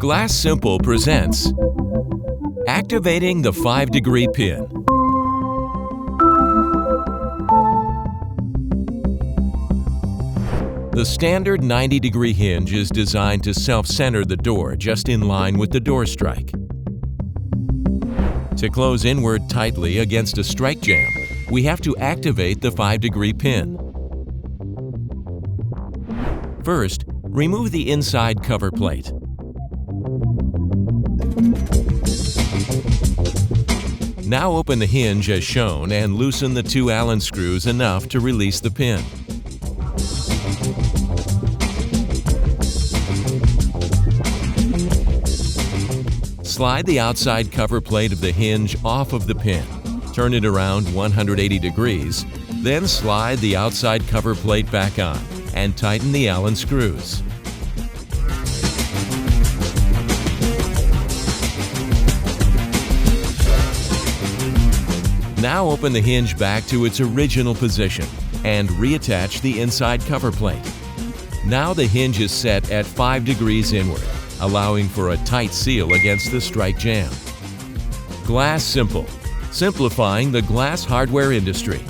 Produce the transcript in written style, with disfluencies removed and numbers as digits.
Glass Simple presents Activating the 5-degree pin. The standard 90-degree hinge is designed to self-center the door just in line with the door strike. To close inward tightly against a strike jamb, we have to activate the 5-degree pin. First, remove the inside cover plate. Now open the hinge as shown and loosen the 2 Allen screws enough to release the pin. Slide the outside cover plate of the hinge off of the pin. Turn it around 180 degrees, then slide the outside cover plate back on and tighten the Allen screws. Now open the hinge back to its original position and reattach the inside cover plate. Now the hinge is set at 5 degrees inward, allowing for a tight seal against the strike jamb. Glass Simple, simplifying the glass hardware industry.